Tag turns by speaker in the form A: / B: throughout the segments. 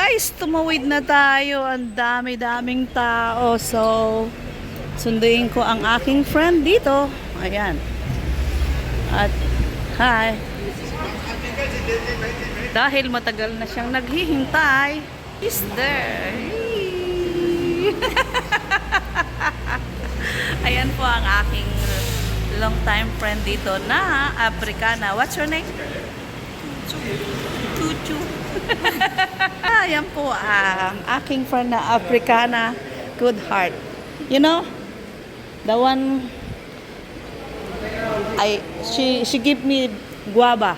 A: Guys, tumawid na tayo. Ang dami-daming tao. So, sunduin ko ang aking friend dito. Ayan. At, hi. Dahil matagal na siyang naghihintay, is there. Ayan po ang aking long time friend dito na Africana. What's your name? Chuchu. Ayan po ang aking friend na Africana, good heart. You know, the one she give me guava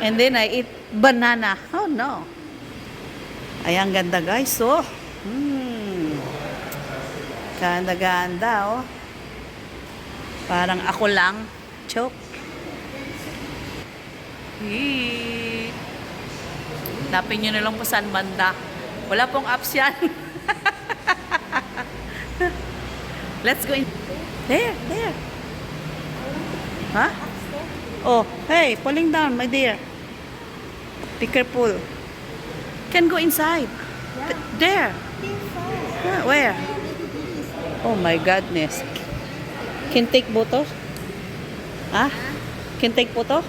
A: and then I eat banana. Oh no. Ayan, ganda guys. So, ganda-ganda oh. Parang ako lang. Choke. Hanapin nyo na lang po saan banda. Wala pong apps yan. Let's go in. There. Huh? Oh, hey, falling down, my dear. Be careful. Can go inside. There. Where? Oh my goodness. Can take photo? Huh? Can take photo?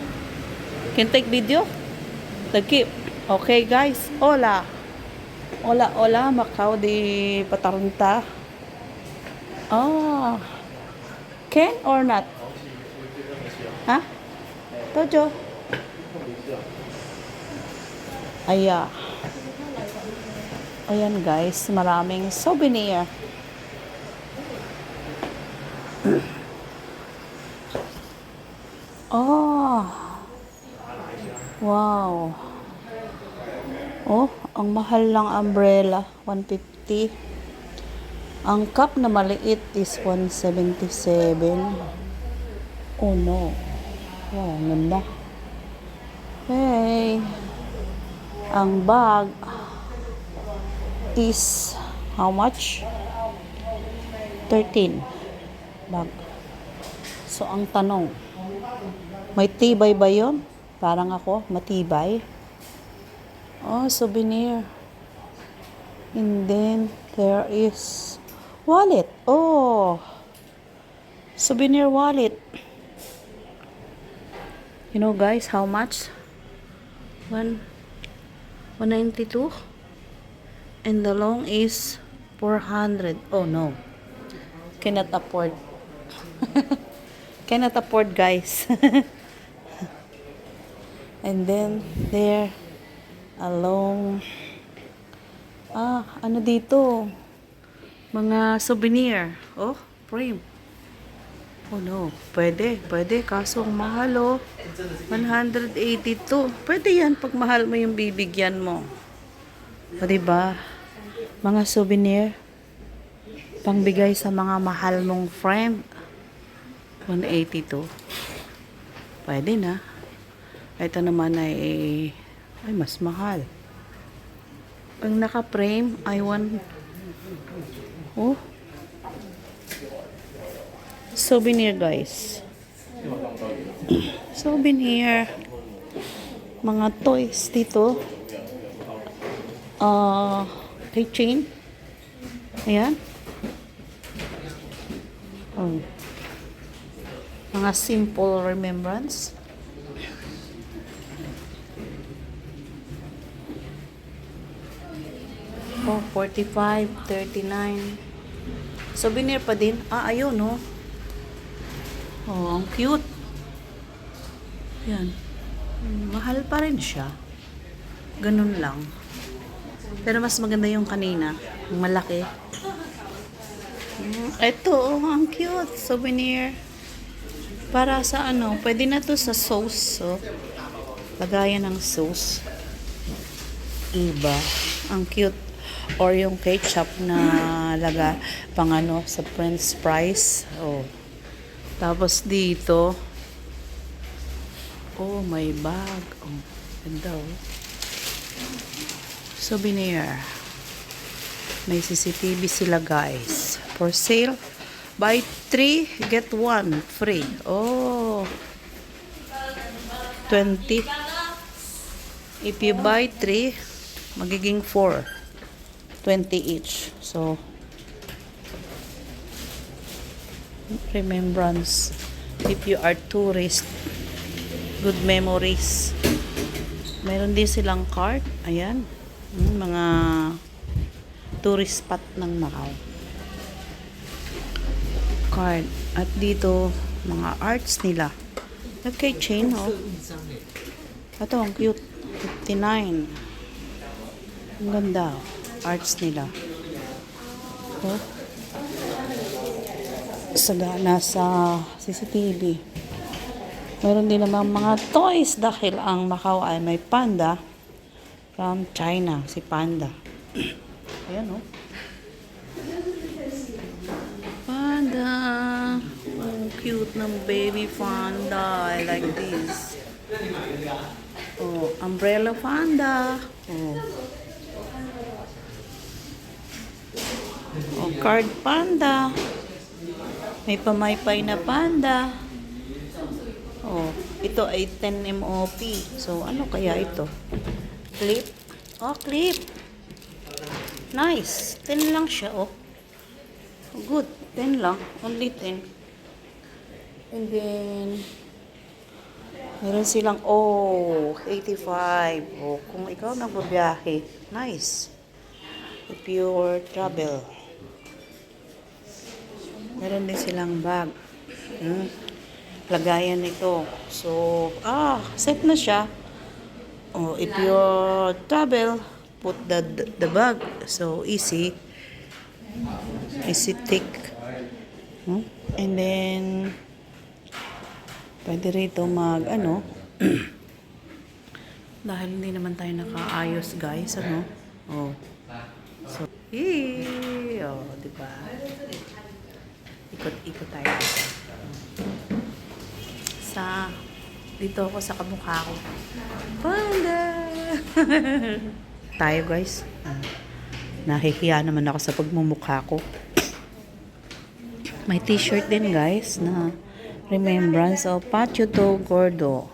A: Can take video? Keep. Okay guys, hola, Macau de Patarunta. Oh, can or not? Huh? Tojo. Ayan guys, maraming souvenir. Oh, wow. Oh, ang mahal ng umbrella, 150. Ang cup na maliit is 177. Oh no. Wow, ang ganda. Hey. Ang bag is how much? 13 bag. So, ang tanong, may tibay ba yun? Parang ako, matibay. Oh, souvenir. And then, there is wallet. Oh, souvenir wallet. You know guys, how much? 192. And the long is 400. Oh no. Cannot afford. Cannot afford guys. And then, there along ano dito, mga souvenir. Oh, frame. Oh no, pwede kaso ang mahal oh, 182. Pwede yan pag mahal mo yung bibigyan mo, o diba, mga souvenir pangbigay sa mga mahal mong friend. 182 pwede na. Ito naman ay mas mahal. Ang naka-frame, I want. Oh. Souvenir, guys. Souvenir. Mga toys dito. Keychain. Ayan. Oh. Mga simple remembrance. Oh, 45, 39. Souvenir pa din. Ayun, no? Oh, ang cute. Yan. Mahal pa rin siya. Ganun lang. Pero mas maganda yung kanina. Yung malaki. Ito, oh, ang cute. Souvenir. Para sa ano, pwede na to sa sauce. So, lagayan ng sauce. Iba. Ang cute. Or yung ketchup na laga pang ano sa french fries. Oh. Tapos dito, oh, may bag. Oh, ganda oh. Souvenir. May CCTV sila guys. For sale. Buy 3, get 1 free. Oh. 20. If you buy 3, Magiging 4. 20 each. So, remembrance. If you are tourist, good memories. Meron din silang card. Ayan. Mga tourist spot ng Macau. Card. At dito, mga arts nila. Okay, chain, oh. Ito, ang cute. 59. Ang ganda. Arts nila. Oh. Sagana sa CCTV. Meron din naman mga toys dahil ang Macau ay may panda from China. Si Panda. Ayan, oh. Panda. Oh, cute ng baby panda. I like this. Oh, umbrella panda. Oh. Oh, card panda. May pamaypay na panda. Oh, ito ay 10 MOP. So, ano kaya ito? Clip. Oh, clip. Nice. 10 lang siya, oh. Good. 10 lang. Only 10. And then, meron silang, 85. Oh, kung ikaw nagbabiyahe, nice. If you travel. Meron din silang bag. Lagayan nito. So, set na siya. Oh, if you travel, put the bag. So, easy. Easy take. And then, pwede rito dahil hindi naman tayo nakaayos, guys, Oh. So, diba? Ikot-ikot tayo. Dito ako sa kamukha ko. Panda! Tayo, guys. Nahihiya naman ako sa pagmumukha ko. May t-shirt din, guys, na remembrance of Patio do Gordo.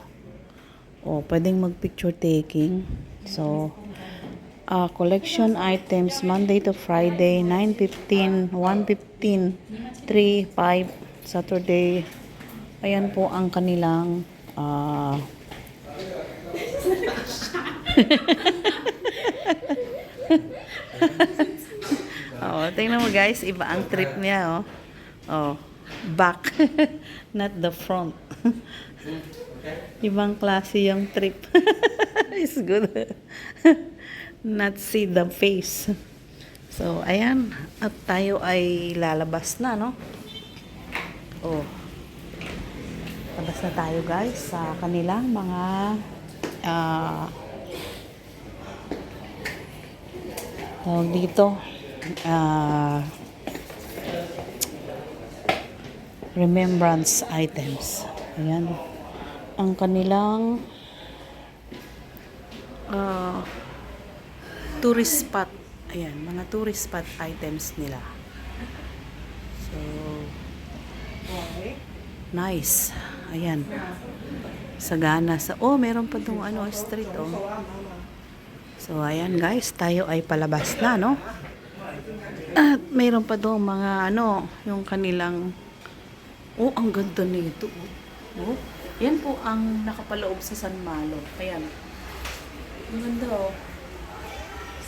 A: Pwedeng mag-picture taking. So, collection items Monday to Friday, 9:15, 1:15, 3, 5, Saturday. Ayan po ang kanilang tingnan mo, guys, iba ang trip niya, back, not the front. Ibang klase yung trip. It's good. Not see the face. So, ayan. At tayo ay lalabas na, no? Labas na tayo, guys, sa kanilang mga tawag dito remembrance items. Ayan. Ang kanilang tourist spot. Ayan, mga tourist spot items nila. So, nice. Ayan. Sagana sa, meron pa itong street, So, ayan, guys, tayo ay palabas na, no? At mayroon pa doon mga, yung kanilang, ang ganda nito. Yan po ang nakapaloob sa San Malo. Ayan. Ang ganda,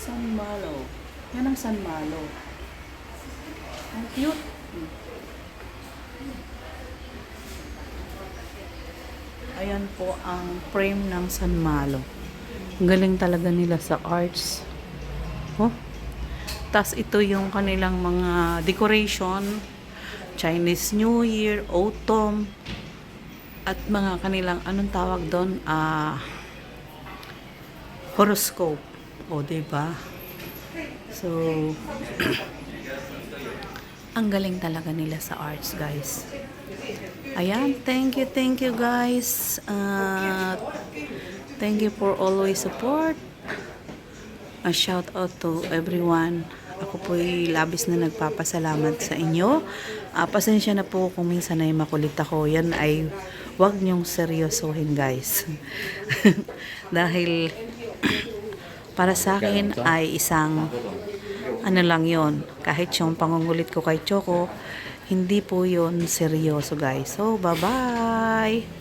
A: San Malo. Yan ang San Malo. Ang cute. Ayan po ang frame ng San Malo. Ang galing talaga nila sa arts. Tas ito yung kanilang mga decoration. Chinese New Year, Autumn, at mga kanilang, anong tawag doon? Horoscope. Diba? So, ang galing talaga nila sa arts, guys. Ayan, thank you guys. Thank you for always support. A shout out to everyone. Ako po'y labis na nagpapasalamat sa inyo. Pasensya na po kung minsan ay makulit ako. Yan ay wag niyong seryosohin, guys. Dahil Para sa akin ay isang ano lang yon. Kahit yung pangungulit ko kay Choco, hindi po yon seryoso guys. So, bye-bye!